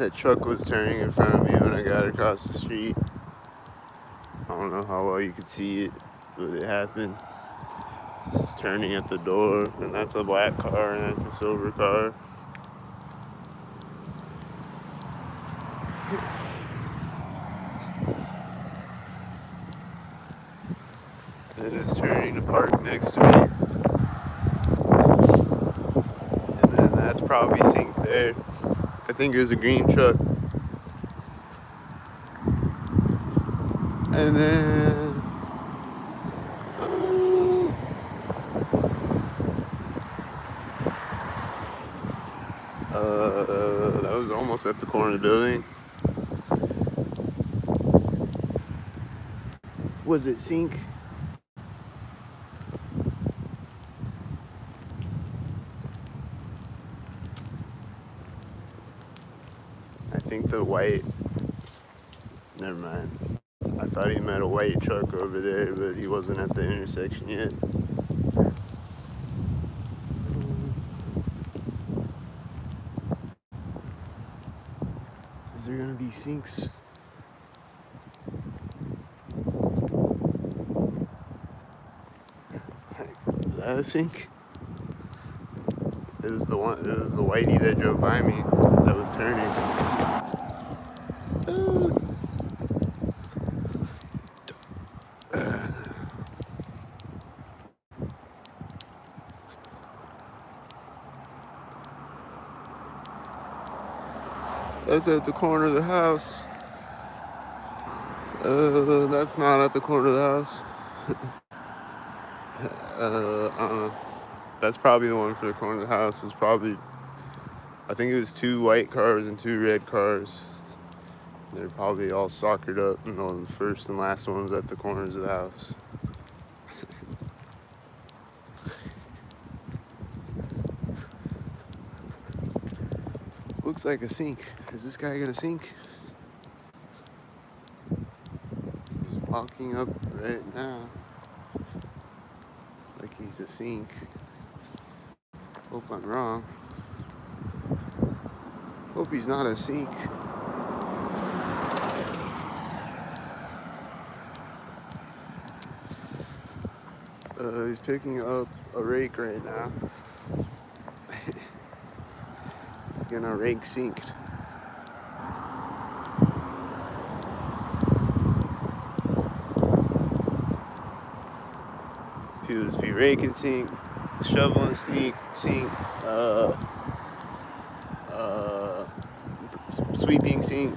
That truck was turning in front of me when I got across the street. I don't know how well you could see it, but it happened. It's turning at the door, and that's a black car, and that's a silver car. And it's turning to park next to me. And then that's probably synced there. I think it was a green truck. And then that was almost at the corner of the building. Was it sync? I think the white. Never mind. I thought he met a white truck over there, but he wasn't at the intersection yet. Is there gonna be syncs? Is that a sync? It was the whitey that drove by me that was turning. That's at the corner of the house. That's not at the corner of the house. I don't know. That's probably the one for the corner of the house. It's probably, I think it was 2 white cars and 2 red cars. They're probably all stalkered up, and the first and last ones at the corners of the house. Looks like a sync. Is this guy gonna sync? He's walking up right now like he's a sync. Hope I'm wrong. Hope he's not a sync. He's picking up a rake right now. He's gonna rake synced. People just be raking sync, shoveling sync, sweeping sync,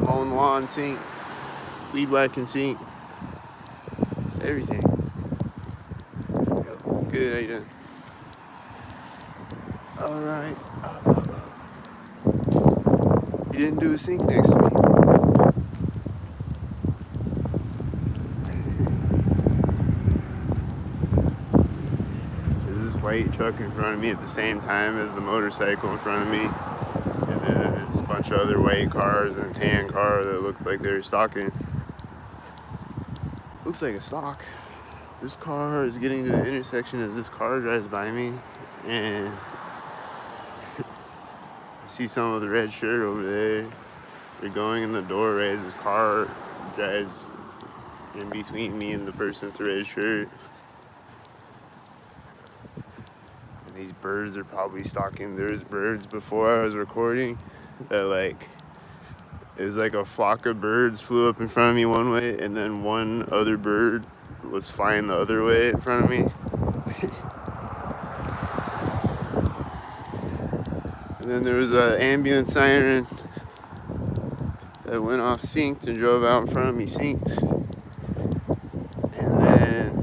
mowing the lawn sync, weed whacking sync. It's everything. Good, how you doing? Alright. You didn't do a sync next to me. There's this white truck in front of me at the same time as the motorcycle in front of me. And then there's a bunch of other white cars and a tan car that looked like they were stalking. Looks like a stalk. This car is getting to the intersection as this car drives by me, and I see someone with a red shirt over there. They're going in the door right as this car drives in between me and the person with the red shirt. And these birds are probably stalking. There was birds before I was recording that it was like a flock of birds flew up in front of me one way, and then one other bird was flying the other way in front of me. And then there was an ambulance siren that went off synced and drove out in front of me synced. And then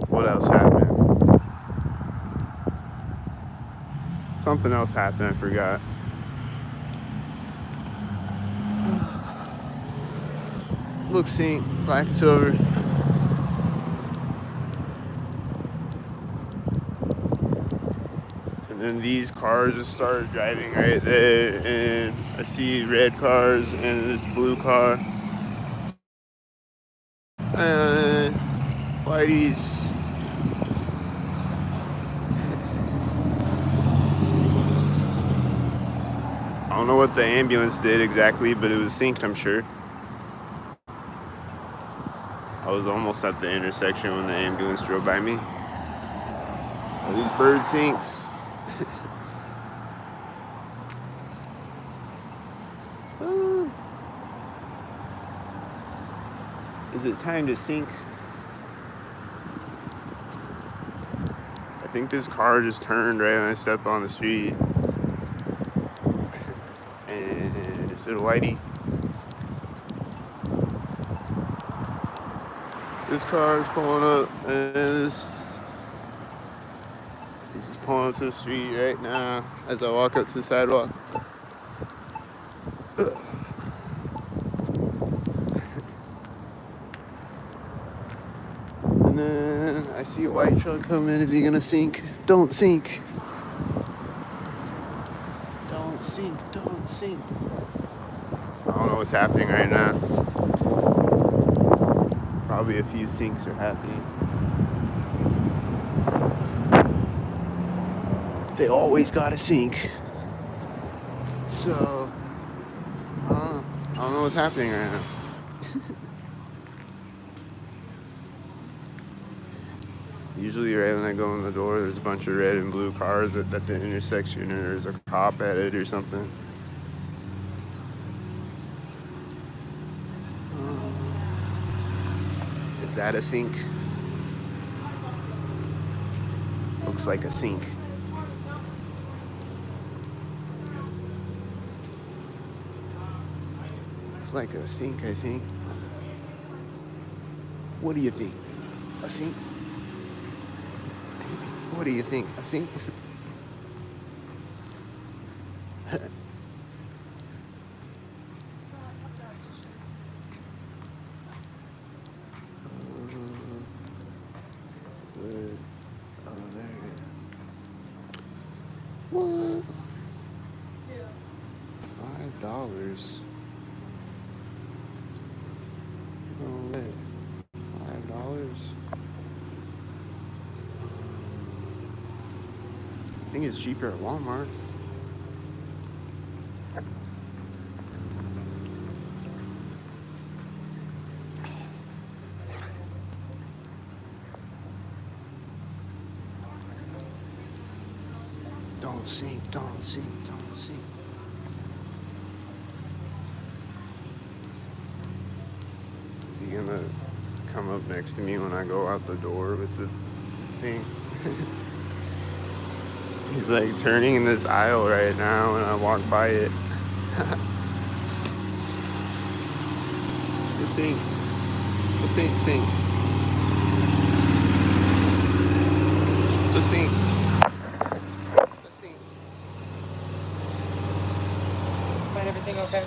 what else happened? Something else happened, I forgot. Looks synced, black and silver. And then these cars just started driving right there, and I see red cars and this blue car. And Whitey's what the ambulance did exactly, but it was synced, I'm sure. I was almost at the intersection when the ambulance drove by me. Are these birds synced? Is it time to sync? I think this car just turned right when I stepped on the street. And is it a whitey? This car is pulling up, and he's just pulling up to the street right now as I walk up to the sidewalk. And then I see a white truck coming. Is he gonna sink? Don't sink. Don't sink. Don't sink. I don't know what's happening right now. Probably a few sinks are happening. They always gotta sink. So, I don't know what's happening right now. Usually right when I go in the door, there's a bunch of red and blue cars at the intersection, or there's a cop at it or something. Is that a sink? Looks like a sink. Looks like a sink, I think. What do you think? A sink? What do you think? A sink? What? $5. No way. $5. I think it's cheaper at Walmart. Don't sink, don't sink, don't sink. Is he gonna come up next to me when I go out the door with the thing? He's like turning in this aisle right now and I walk by it. The sink. The sink, sink. The sink. The sink. Find everything okay?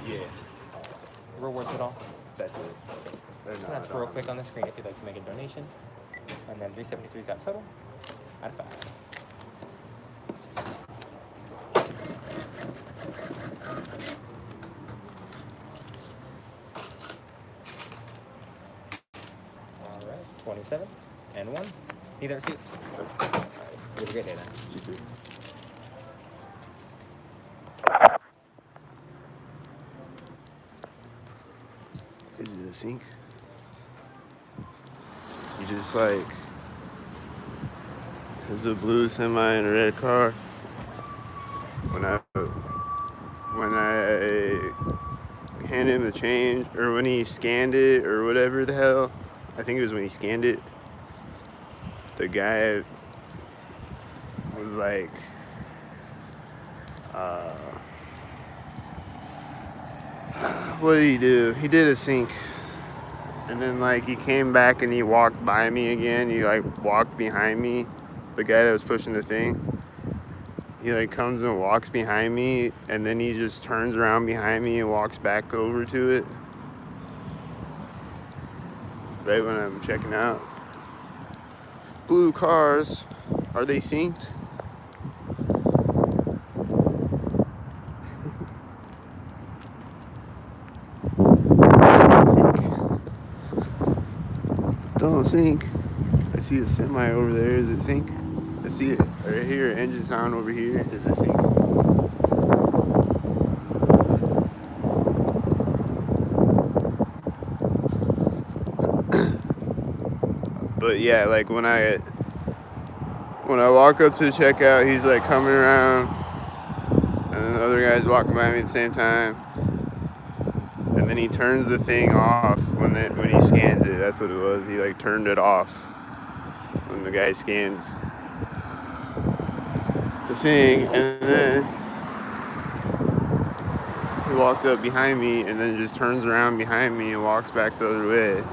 Yeah, Rewards at all? that's it. So that's real quick on the screen if you'd like to make a donation. And then 373 is out total. Out of 5. All right, 27 and 1. Need that receipt? All right, you have a great day then. You too. Is it a sink? You just like, there's a blue semi and a red car. When I handed him the change, or when he scanned it, or whatever the hell, I think it was when he scanned it, the guy was like, what did he do? He did a sync. And then like he came back and he walked by me again. He like walked behind me. The guy that was pushing the thing. He like comes and walks behind me, and then he just turns around behind me and walks back over to it. Right when I'm checking out. Blue cars, are they synced? Don't sync. I see a semi over there. Is it sync? I see it right here. Engine sound over here. Is it sync? But yeah, like when I walk up to the checkout, he's like coming around, and then the other guy's walking by me at the same time, and then he turns the thing off when he scans it. That's what it was. He like turned it off when the guy scans the thing, and then he walked up behind me, and then just turns around behind me and walks back the other way.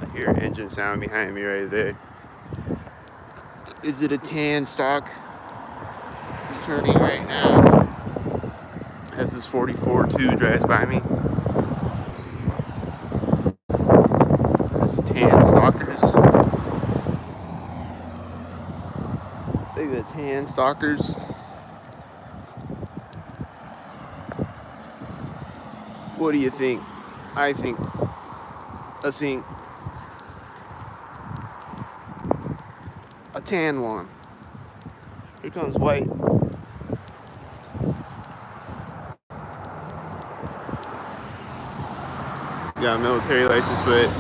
I hear an engine sound behind me right there. Is it a tan stock? He's turning right now. As this 44-2 drives by me. Is this tan stalkers? Look at the tan stalkers. What do you think? I think a sink. A tan one. Here comes white. Got a military license plate.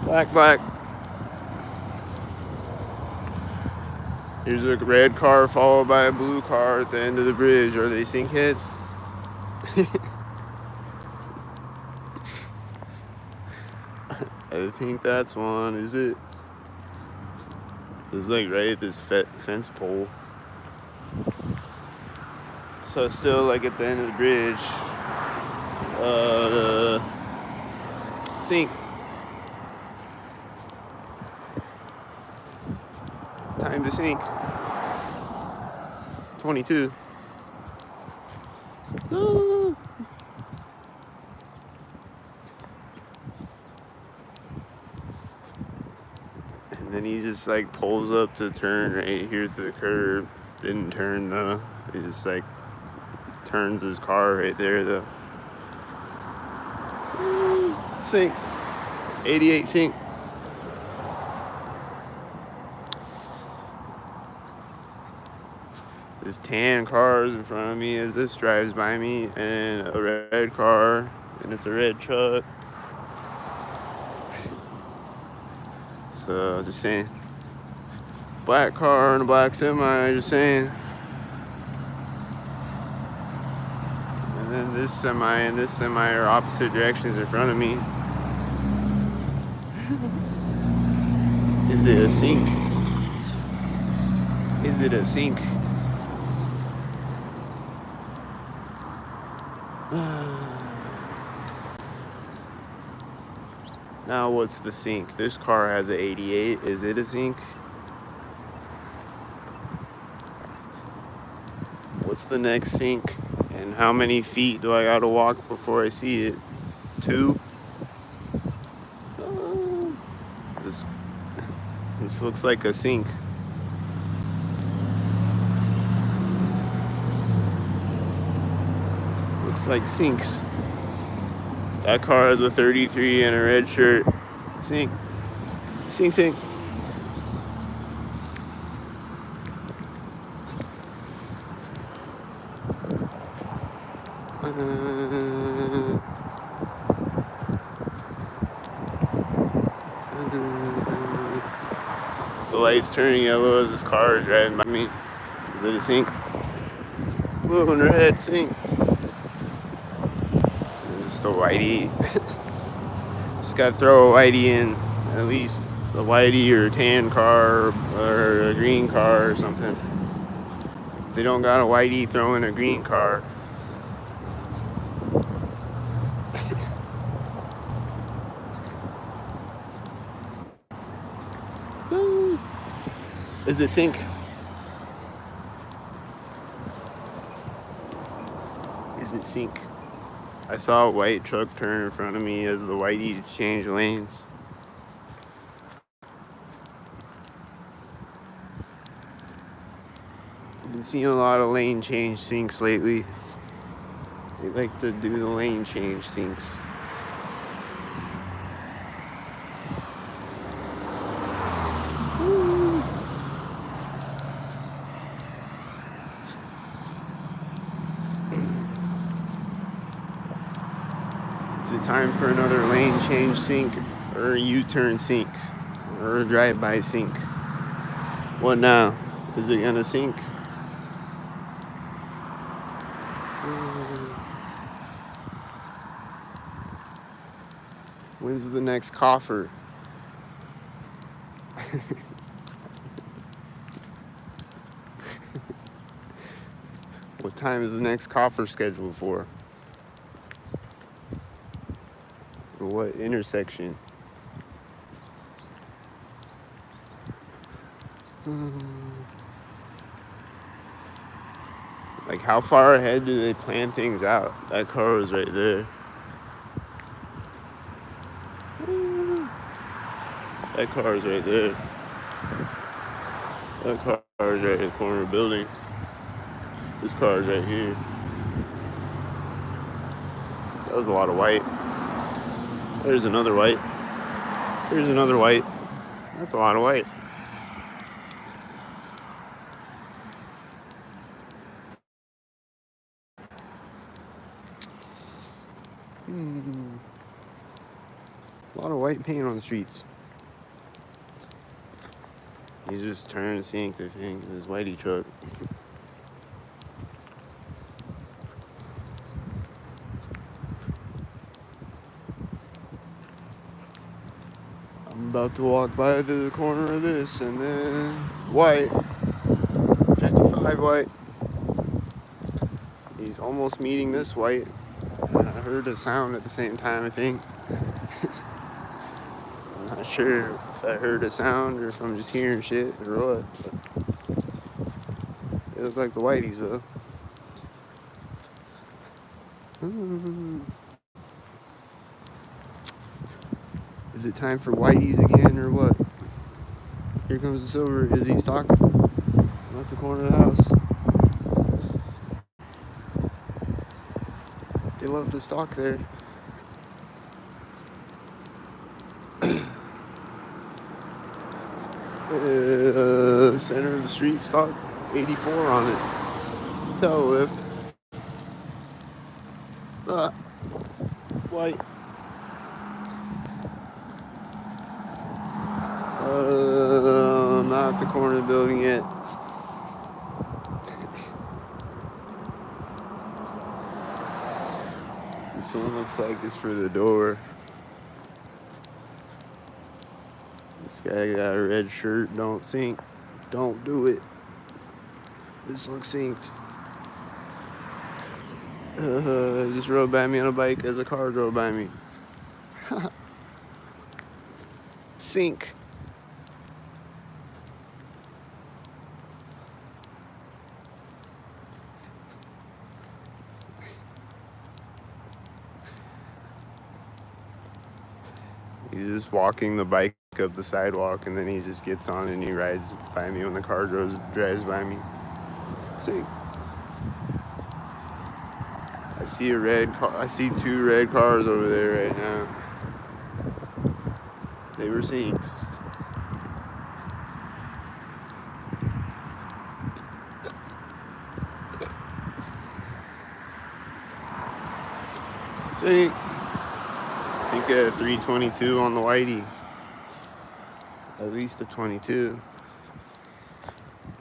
Black. Here's a red car followed by a blue car at the end of the bridge. Are they sink heads? I think that's one. Is it? It's like right at this fence pole. So it's still like at the end of the bridge. Sink. Time to sink. 22. Ah. And then he just like pulls up to turn right here at the curb. Didn't turn though. He just like turns his car right there though. Sink. 88 sink. This tan car is in front of me as this drives by me, and a red car, and it's a red truck. So just saying, black car and a black semi, just saying. And then this semi and this semi are opposite directions in front of me. Is it a sink? Is it a sink? Now what's the sink? This car has an 88. Is it a sink? What's the next sink? And how many feet do I gotta walk before I see it? 2? This looks like a sink. Looks like sinks. That car has a 33 and a red shirt. Sink. Sink. The light's turning yellow as this car is driving by me. Is it a sink? Blue and red sink. Just a whitey. Just gotta throw a whitey in, at least a whitey or a tan car or a green car or something. If they don't got a whitey, throw in a green car. Is it sink? Is it sink? I saw a white truck turn in front of me as the whitey changed lanes. I've been seeing a lot of lane change sinks lately. They like to do the lane change sinks. Is it time for another lane change sink, or a U-turn sink, or a drive-by sink? What now? Is it gonna sink? When's the next coffer? What time is the next coffer scheduled for? Or what intersection? Like, how far ahead do they plan things out? That car was right there. That car is right there. That car is right in the corner of the building. This car is right here. That was a lot of white. There's another white. There's another white. That's a lot of white. A lot of white paint on the streets. He's just turning to sink, I think, in his whitey truck. I'm about to walk by the corner of this, and then white. 55 white. He's almost meeting this white. And I heard a sound at the same time, I think. I'm not sure if I heard a sound or if I'm just hearing shit or what. But they look like the whiteys, though. Is it time for whiteys again or what? Here comes the silver. Is he stalking? I'm at the corner of the house. They love to stalk there. Center of the street, stock 84 on it. Tail lift. White. Not at the corner of the building yet. This one looks like it's for the door. This guy got a red shirt. Don't sink. Don't do it. This looks synced. Just rode by me on a bike as a car drove by me. Sink. He's just walking the bike up the sidewalk, and then he just gets on and he rides by me when the car drives by me. See, I see a red car. I see two red cars over there right now. They were synced. Sync. I think I had a 322 on the whitey. At least a 22.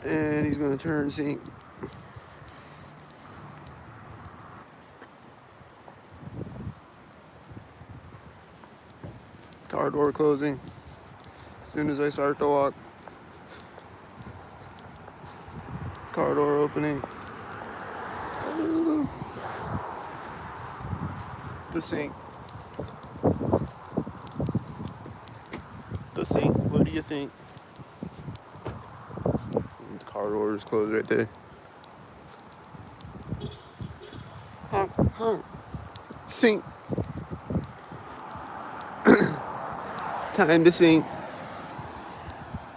And he's gonna turn sync. Car door closing. As soon as I start to walk. Car door opening. The sink. The sink. What do you think? The car door is closed right there. Honk, honk. Sink. Time to sink.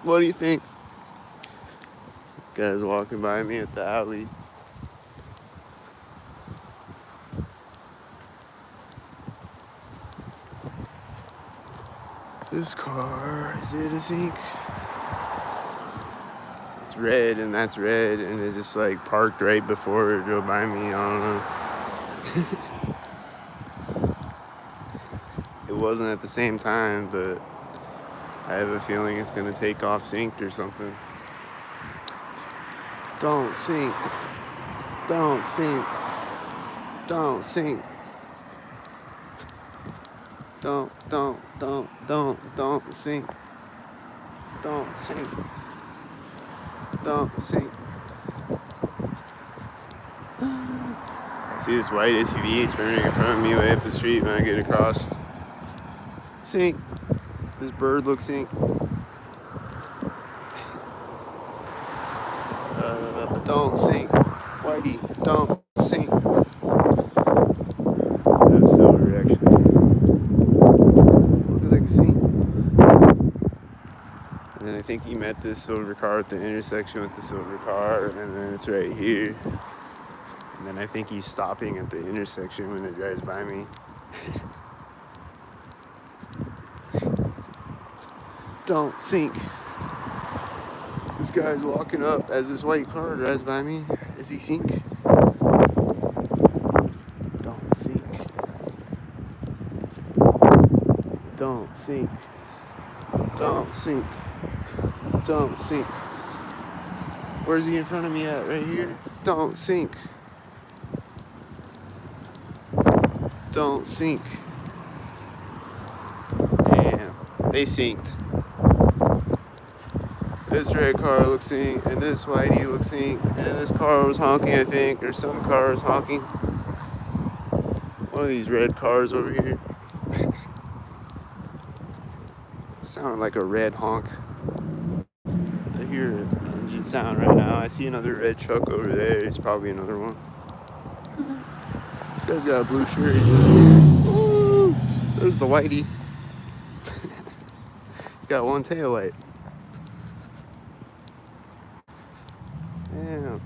What do you think? Guy's walking by me at the alley. This car, is it a sink? It's red and that's red, and it just like parked right before it drove by me. I don't know. it wasn't at the same time, but I have a feeling it's gonna take off synced or something. Don't sink. Don't sink. Don't sink. Don't sink. Don't sink. Don't sink. I see this white SUV turning in front of me way up the street when I get across. Sink. This bird looks sink. Don't sink. Whitey, don't sink. That's silver, actually. Looks like a sink. And then I think he met this silver car at the intersection with the silver car, and then it's right here. And then I think he's stopping at the intersection when it drives by me. Don't sink. This guy's walking up as this white car drives by me. Is he sink? Don't sink. Don't sink. Don't sink. Don't sink. Where's he in front of me at? Right here? Don't sink. Don't sink. Damn. They sinked. This red car looks sink, and this whitey looks sink, and this car was honking, I think, or some car was honking. One of these red cars over here. Sounded like a red honk. I hear an engine sound right now. I see another red truck over there. It's probably another one. This guy's got a blue shirt. Ooh, there's the whitey. He's got one tail light. Damn.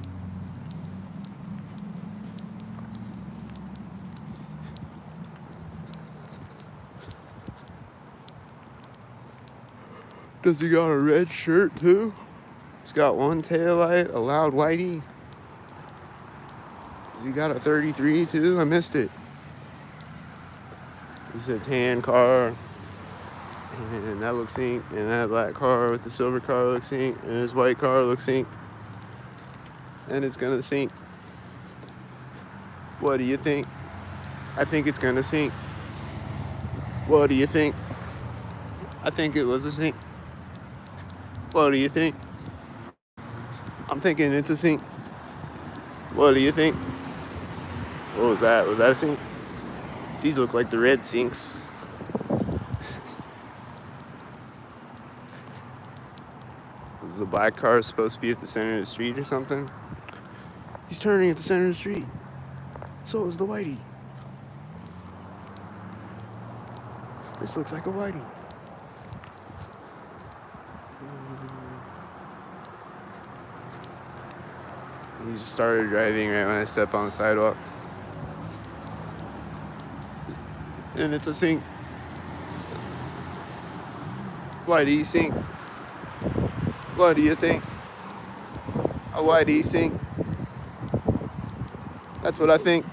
Does he got a red shirt too? He's got one tail light, a loud whitey. Has he got a 33 too? I missed it. This is a tan car. And that looks sink. And that black car with the silver car looks sink. And this white car looks sink. And it's gonna sink. What do you think? I think it's gonna sink. What do you think? I think it was a sink. What do you think? I'm thinking it's a sink. What do you think? What was that? Was that a sink? These look like the red sinks. Was the black car supposed to be at the center of the street or something? He's turning at the center of the street. So is the whitey. This looks like a whitey. He just started driving right when I stepped on the sidewalk. And it's a sink. Whitey sink. What do you think? A whitey sink. That's what I think.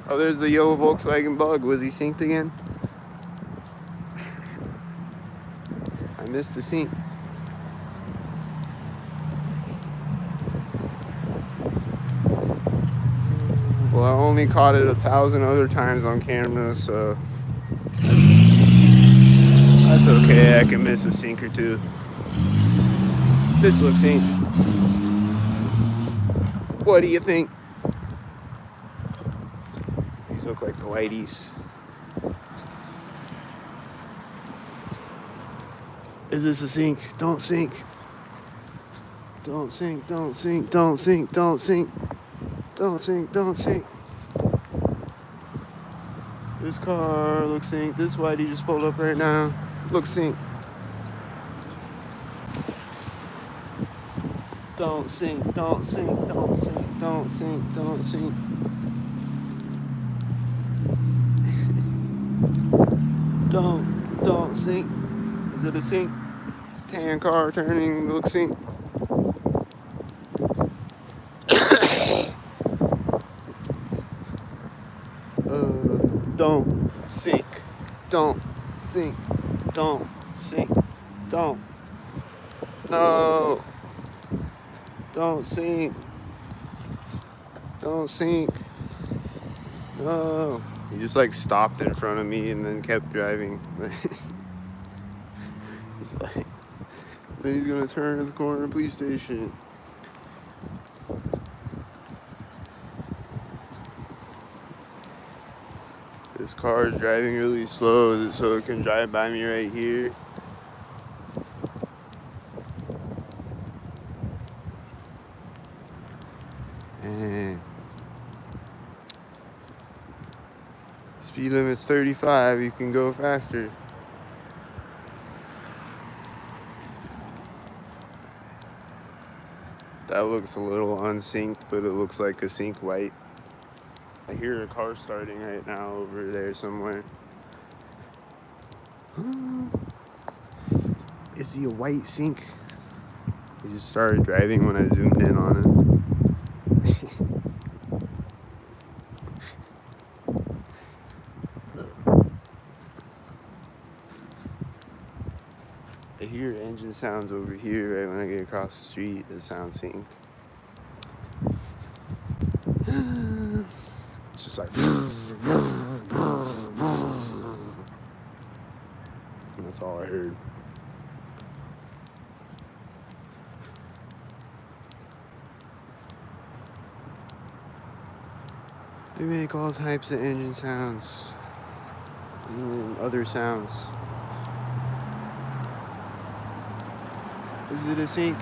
Oh, there's the yellow Volkswagen Bug. Was he synced again? I missed the sink. Well, I only caught it 1,000 other times on camera, so that's okay. I can miss a sink or two. This looks sink. What do you think? These look like the whiteys. Is this a sink? Don't sink. Don't sink, don't sink, don't sink, don't sink. Don't sink, don't sink. This car looks sink. This whitey just pulled up right now. Looks sink. Don't sink, don't sink, don't sink, don't sink, don't sink. Don't sink. Is it a sink? This tan car turning, looks sink. Don't sink. Don't sink. Don't sink. Don't. No. Don't sink. Don't sink. No. He just like stopped in front of me and then kept driving. He's like, then he's gonna turn to the corner police station. This car is driving really slow so it can drive by me right here. And speed limit's 35, you can go faster. That looks a little unsynced, but it looks like a sync white. I hear a car starting right now over there somewhere. Is he a white sync? He just started driving when I zoomed in on it. I hear engine sounds over here right when I get across the street. The sound synced. It's just like. And that's all I heard. They make all types of engine sounds and other sounds. Is it a sync?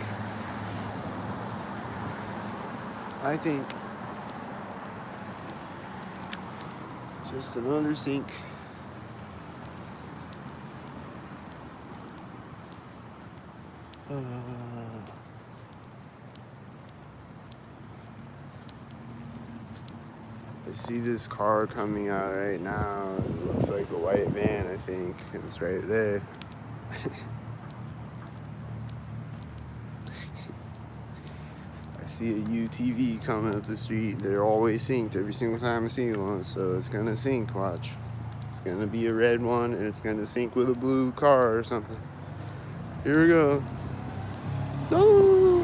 I think just another sync. I see this car coming out right now. It looks like a white van, I think, and it's right there. I see a UTV coming up the street. They're always synced every single time I see one, so it's gonna sync, watch. It's gonna be a red one, and it's gonna sync with a blue car or something. Here we go. No!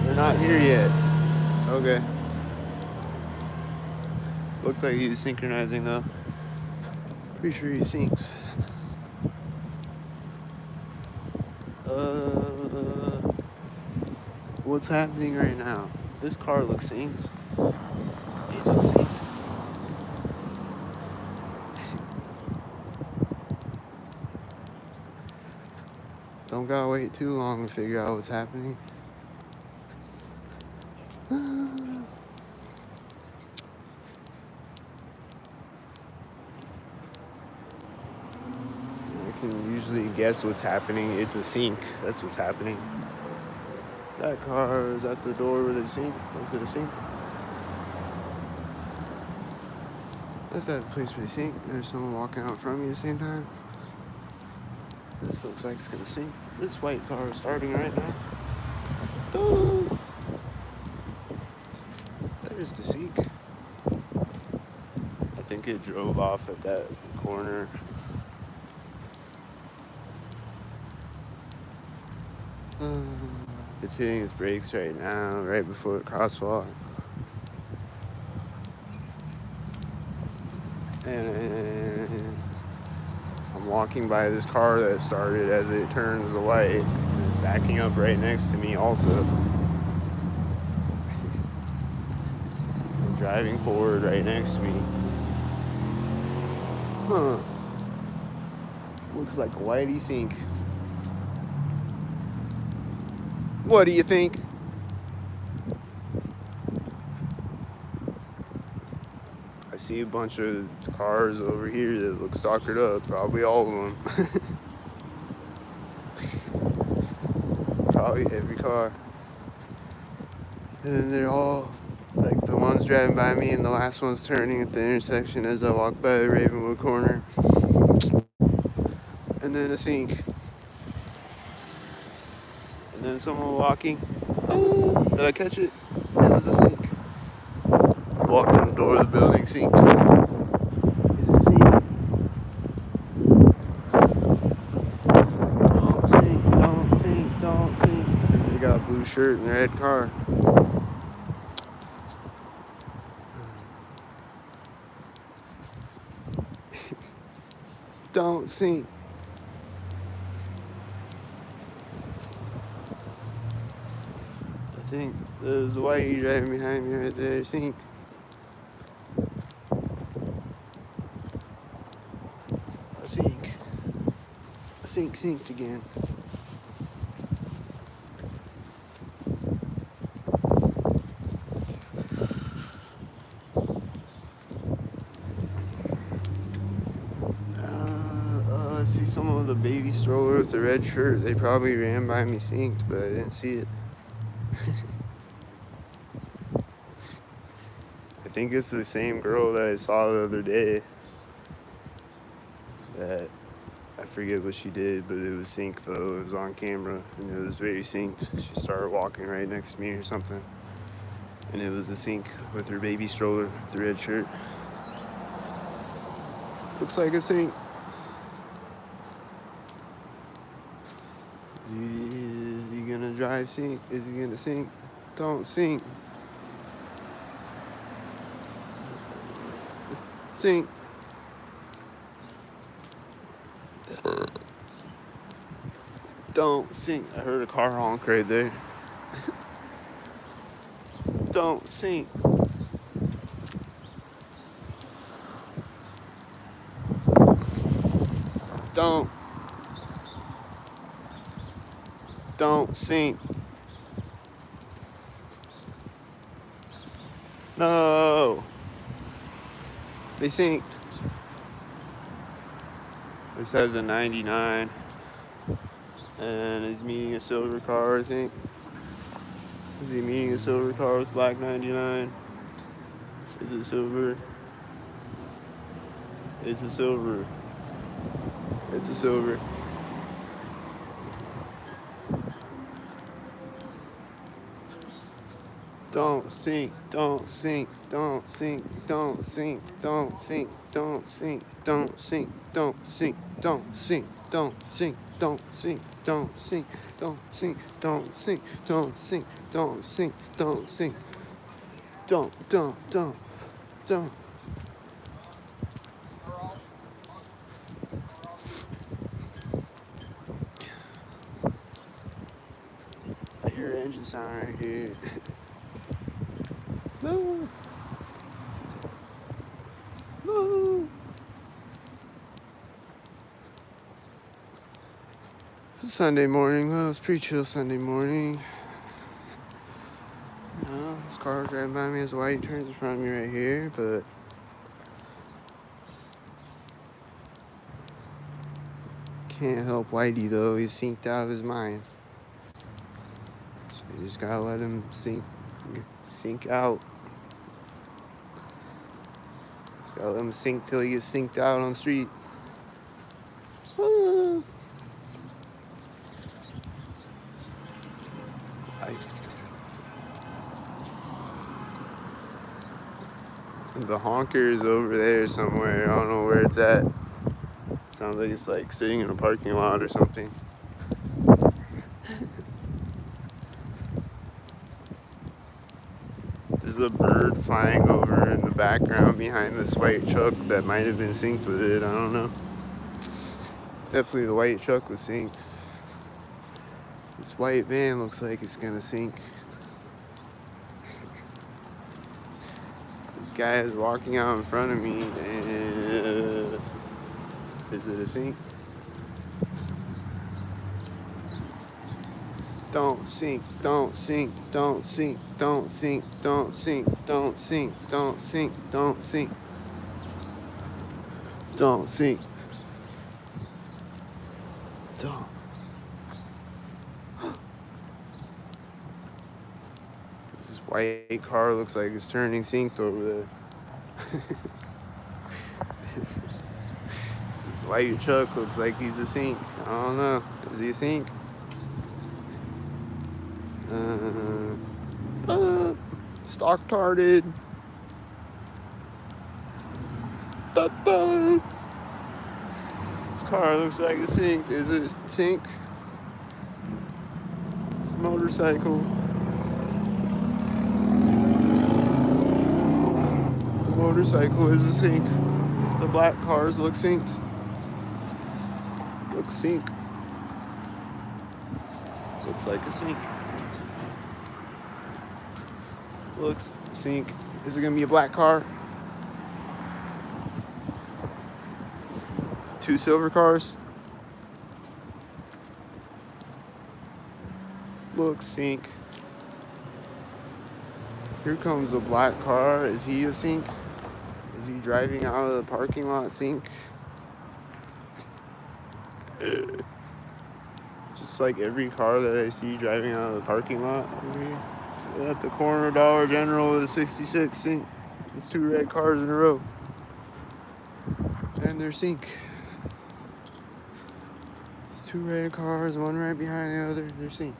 They're not here yet. Okay. Looked like he was synchronizing though. Pretty sure he synced. What's happening right now? This car looks synced. He's so synced. Don't gotta wait too long to figure out what's happening. I can usually guess what's happening. It's a sync. That's what's happening. That car is at the door where they sync. Is it a sync? That's at the place where they sync. There's someone walking out in front of me at the same time. This looks like it's gonna sync. This white car is starting right now. Boom. There's the sync. I think it drove off at that corner. It's hitting its brakes right now, right before the crosswalk. And I'm walking by this car that started as it turns the white, and it's backing up right next to me also. I'm driving forward right next to me. Looks like a whitey sync. What do you think? I see a bunch of cars over here that look stalkered up, probably all of them. Probably every car. And then they're all, like the ones driving by me and the last one's turning at the intersection as I walk by Ravenwood Corner. And then a sync. And then someone walking. Oh, did I catch it? It was a sync. I walked in the door of the building, synced. Is it a sync? shirt and red car. Don't sink. I think there's a whitey driving behind me right there. Sink. I sink. I sinked again. I see someone with a baby stroller with the red shirt. They probably ran by me sinked, but I didn't see it. I think it's the same girl that I saw the other day. That I forget what she did, but it was synced though. It was on camera and it was very synced. She started walking right next to me or something. And it was a sync with her baby stroller, the red shirt. Looks like a sync. Is he gonna drive sink? Is he gonna sink? Don't sink. Sink. Don't sink. I heard a car honk right there. Don't sink. Don't sink. No. They sinked. This has a 99. And he's meeting a silver car, I think. Is he meeting a silver car with black 99? Is it silver? It's a silver. It's a silver. Don't sink, don't sink, don't sink, don't sink, don't sink, don't sink, don't sink, don't sink, don't sink, don't sink, don't sink, don't sink, don't sink, don't sink, don't sink, don't sink, don't sink, don't. I hear engine sound right here. No. No. It's Sunday morning. Well, it's pretty chill Sunday morning. This car was driving by me as white turns in front of me right here, but can't help Whitey though. He's synced out of his mind. So you just gotta let him sink out. Just gotta let him sink till he gets synced out on the street. The honker is over there somewhere. I don't know where it's at. Sounds like it's like sitting in a parking lot or something. There's a bird flying over in the background behind this white truck that might have been synced with it. I don't know. Definitely the white truck was synced. This white van looks like it's gonna sink. This guy is walking out in front of me, and is it a sink? Don't sink, don't sink, don't sink, don't sink, don't sink, don't sink, don't sink, don't sink, don't sink, don't. This white car looks like it's turning synced over there. This white truck looks like he's a sink. I don't know. Is he a sink? Stock tarded. This car looks like a sink. Is it a sink? This motorcycle. motorcycle is a sink. The black cars look synced. Look sink. Looks like a sink. Looks sink. Is it gonna be a black car? 2 silver cars? Looks sink. Here comes a black car. Is he a sink? Is he driving out of the parking lot sink? Just like every car that I see driving out of the parking lot over here. So at the corner Dollar General with a 66 sink. It's 2 red cars in a row. And they're sink. It's 2 red cars, one right behind the other. They're sink.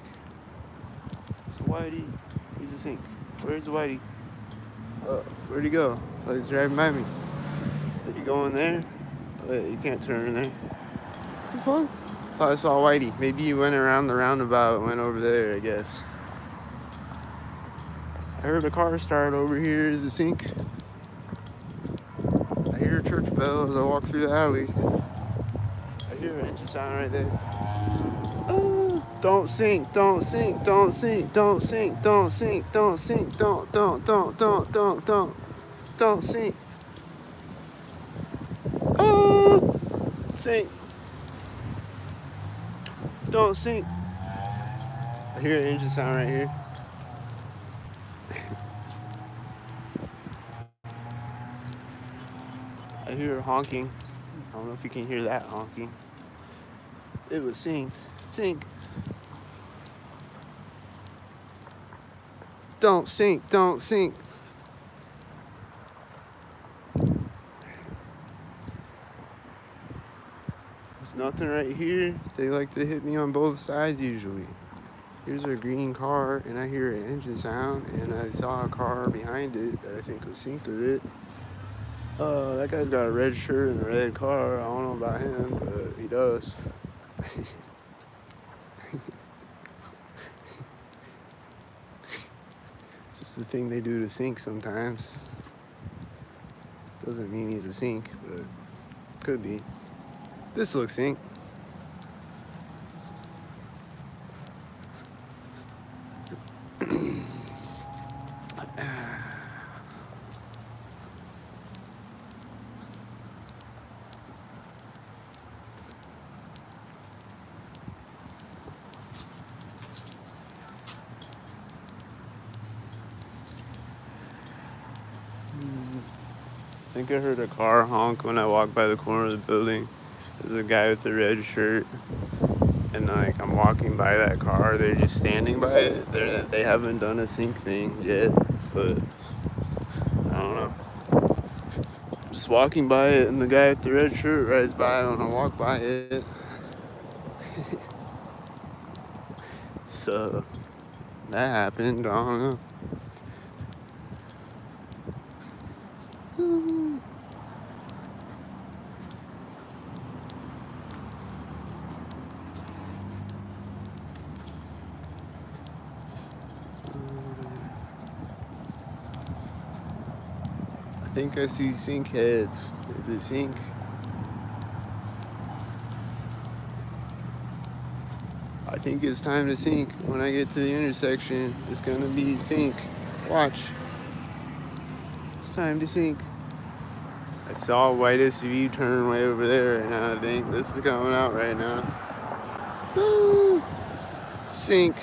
So Whitey, he's a sink. Where's Whitey? Where'd he go? Oh, he's driving by me. Did he go in there? Oh, you can't turn in there. What the fuck? Thought I saw Whitey. Maybe he went around the roundabout and went over there, I guess. I heard a car start over here. Is it sink? I hear a church bell as I walk through the alley. I hear an engine sound right there. Don't sink, don't sink, don't sink, don't sink, don't sink, don't sink, don't sink. Sink. Don't sink. I hear an engine sound right here. I hear honking. I don't know if you can hear that honking. It was synced. Sink. Don't sink, don't sink. There's nothing right here. They like to hit me on both sides usually. Here's a green car and I hear an engine sound and I saw a car behind it that I think was synced with it. That guy's got a red shirt and a red car. I don't know about him, but he does. It's just the thing they do to sink sometimes. Doesn't mean he's a sink, but could be. This looks sink. I think I heard a car honk when I walked by the corner of the building. There's a guy with the red shirt, and like I'm walking by that car. They're just standing by it. They haven't done a sync thing yet, but I don't know. I'm just walking by it, and the guy with the red shirt rides by when I walk by it. So that happened. I don't know. I think I see sink heads. Is it sink? I think it's time to sink. When I get to the intersection, it's gonna be sink. Watch. It's time to sink. I saw a white SUV turn way over there right now. I think this is coming out right now. Sink.